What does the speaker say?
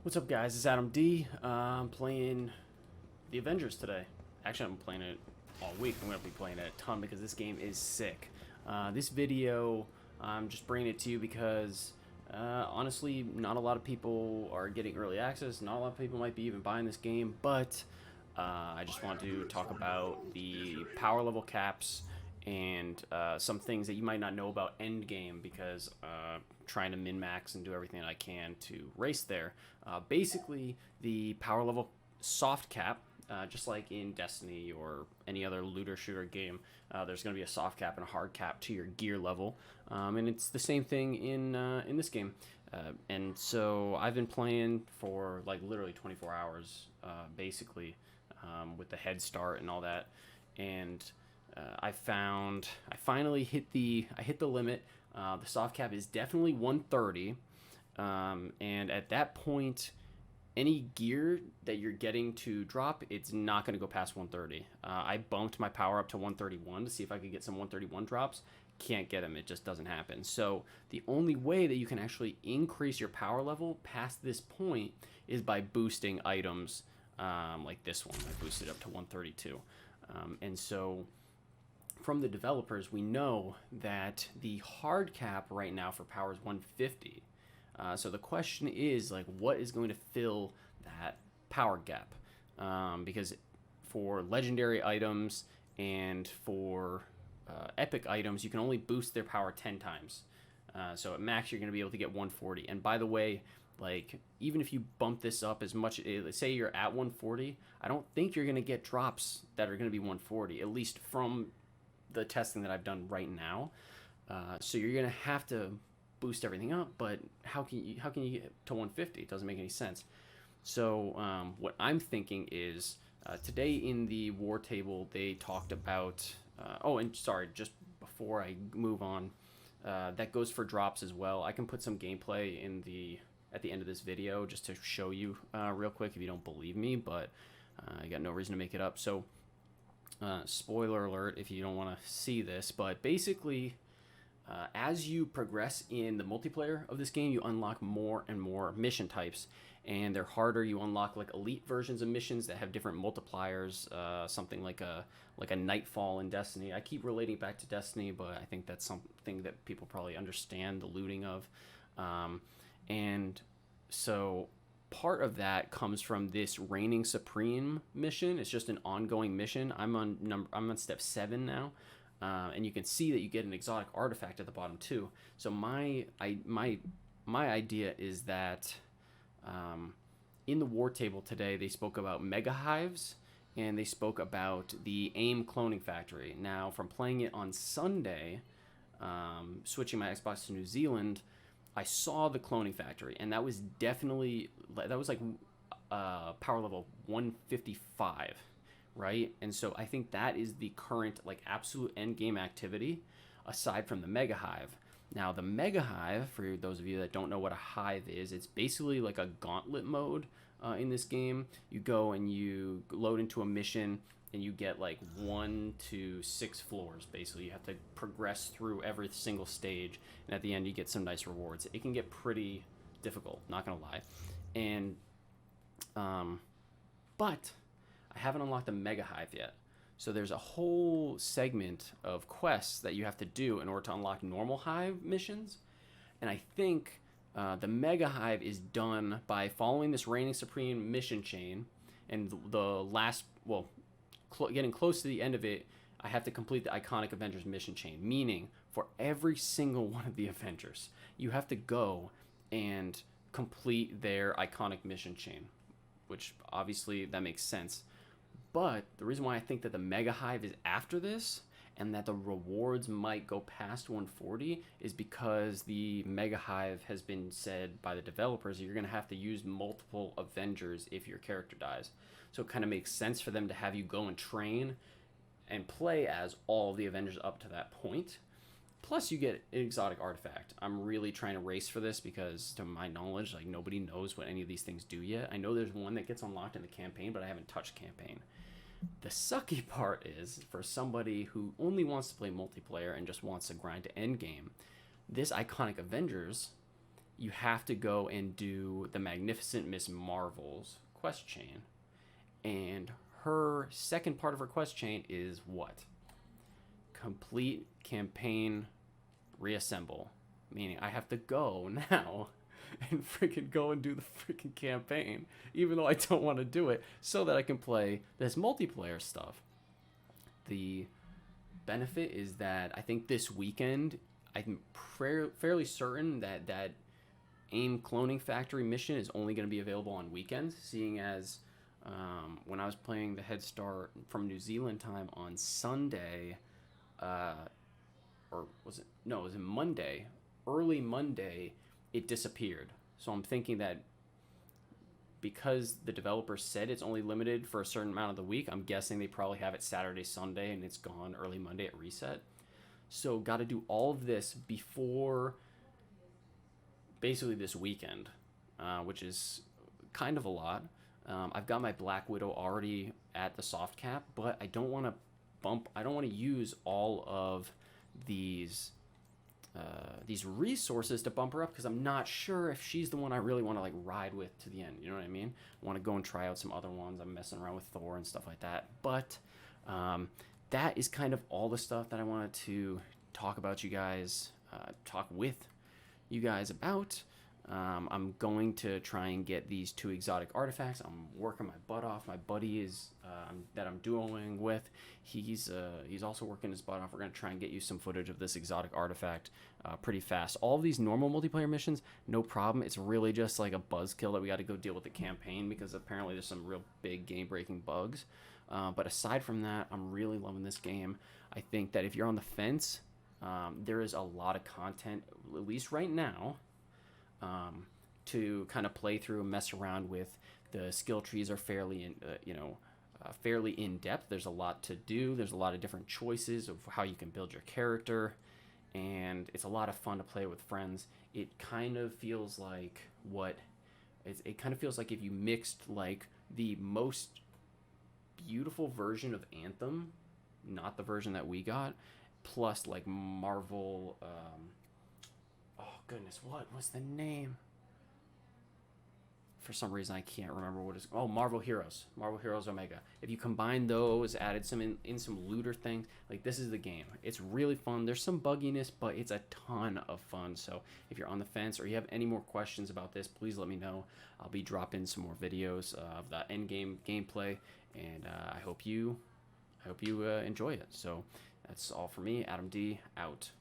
What's up, guys? It's Adam D. I'm playing the Avengers today. Actually, I'm playing it all week. I'm going to be playing it a ton because this game is sick. This video, I'm just bringing it to you because, honestly, not a lot of people are getting early access. Not a lot of people might be even buying this game, but I just want to talk about the power level caps and some things that you might not know about endgame because trying to min-max and do everything I can to race there. Basically, the power level soft cap, just like in Destiny or any other looter shooter game, there's going to be a soft cap and a hard cap to your gear level, and it's the same thing in this game. And so I've been playing for like literally 24 hours, basically, with the head start and all that, and I finally hit the limit. The soft cap is definitely 130, and at that point, any gear that you're getting to drop, it's not going to go past 130. I bumped my power up to 131 to see if I could get some 131 drops. Can't get them. It just doesn't happen. So the only way that you can actually increase your power level past this point is by boosting items, like this one. I boosted up to 132, and so from the developers, we know that the hard cap right now for power is 150. So the question is, like, what is going to fill that power gap? Because for legendary items and for epic items, you can only boost their power 10 times. So at max, you're going to be able to get 140. And by the way, like, even if you bump this up as much, say you're at 140, I don't think you're going to get drops that are going to be 140, at least from the testing that I've done right now. So you're gonna have to boost everything up, but how can you get to 150? It doesn't make any sense. So what I'm thinking is today in the war table they talked about. Oh, and sorry, just before I move on, that goes for drops as well. I can put some gameplay in the at the end of this video just to show you real quick if you don't believe me, but I got no reason to make it up. So spoiler alert if you don't want to see this, but basically, as you progress in the multiplayer of this game, you unlock more and more mission types, and they're harder. You unlock like elite versions of missions that have different multipliers, something like a Nightfall in Destiny. I keep relating back to Destiny, but I think that's something that people probably understand the looting of, and so part of that comes from this reigning supreme mission. It's just an ongoing mission. I'm on step 7 now, and you can see that you get an exotic artifact at the bottom too. So my idea is that in the war table today they spoke about mega hives, and they spoke about the AIM cloning factory. Now, from playing it on Sunday, switching my Xbox to New Zealand, I saw the cloning factory, and that was definitely like power level 155, right? And so I think that is the current like absolute end game activity, aside from the mega hive. Now the mega hive, for those of you that don't know what a hive is, it's basically like a gauntlet mode in this game. You go and you load into a mission, and you get like 1 to 6 floors. Basically, you have to progress through every single stage, and at the end you get some nice rewards. It can get pretty difficult, not gonna lie. And but I haven't unlocked the mega hive yet, so there's a whole segment of quests that you have to do in order to unlock normal hive missions. And I think the mega hive is done by following this reigning supreme mission chain, and the last, well, getting close to the end of it, I have to complete the iconic Avengers mission chain, meaning for every single one of the Avengers, you have to go and complete their iconic mission chain, which obviously that makes sense. But the reason why I think that the Mega Hive is after this and that the rewards might go past 140 is because the Mega Hive has been said by the developers you're going to have to use multiple Avengers if your character dies. So it kind of makes sense for them to have you go and train and play as all of the Avengers up to that point. Plus, you get an exotic artifact. I'm really trying to race for this because, to my knowledge, like, nobody knows what any of these things do yet. I know there's one that gets unlocked in the campaign, but I haven't touched campaign. The sucky part is, for somebody who only wants to play multiplayer and just wants to grind to end game, this iconic Avengers you have to go and do the Magnificent Miss Marvel's quest chain. And her second part of her quest chain is what? Complete campaign reassemble. Meaning I have to go now and freaking go and do the freaking campaign, even though I don't want to do it, so that I can play this multiplayer stuff. The benefit is that I think this weekend, I'm fairly certain that that AIM cloning factory mission is only going to be available on weekends, seeing as when I was playing the Head Start from New Zealand time on Sunday, or was it? No, it was Monday. Early Monday, it disappeared. So I'm thinking that because the developer said it's only limited for a certain amount of the week, I'm guessing they probably have it Saturday, Sunday, and it's gone early Monday at reset. So got to do all of this before basically this weekend, which is kind of a lot. I've got my Black Widow already at the soft cap, but I don't want to use all of these resources to bump her up, because I'm not sure if she's the one I really want to like ride with to the end. You know what I mean? I want to go and try out some other ones. I'm messing around with Thor and stuff like that. But that is kind of all the stuff that I wanted to talk about you guys, talk with you guys about. I'm going to try and get these 2 exotic artifacts. I'm working my butt off. My buddy is that I'm duoing with. He's also working his butt off. We're gonna try and get you some footage of this exotic artifact pretty fast. All of these normal multiplayer missions, no problem. It's really just like a buzzkill that we got to go deal with the campaign, because apparently there's some real big game-breaking bugs. But aside from that, I'm really loving this game. I think that if you're on the fence, there is a lot of content, at least right now, to kind of play through and mess around with. The skill trees are fairly fairly in depth. There's a lot to do. There's a lot of different choices of how you can build your character, and it's a lot of fun to play with friends. It kind of feels like it kind of feels like if you mixed like the most beautiful version of Anthem, not the version that we got, plus like Marvel. Oh goodness, what was the name? For some reason I can't remember what it's. Oh, Marvel Heroes Omega. If you combine those, added some in some looter things, like this is the game. It's really fun. There's some bugginess, but it's a ton of fun. So if you're on the fence or you have any more questions about this, please let me know. I'll be dropping some more videos of the end game gameplay, and I hope you enjoy it. So that's all for me. Adam D out.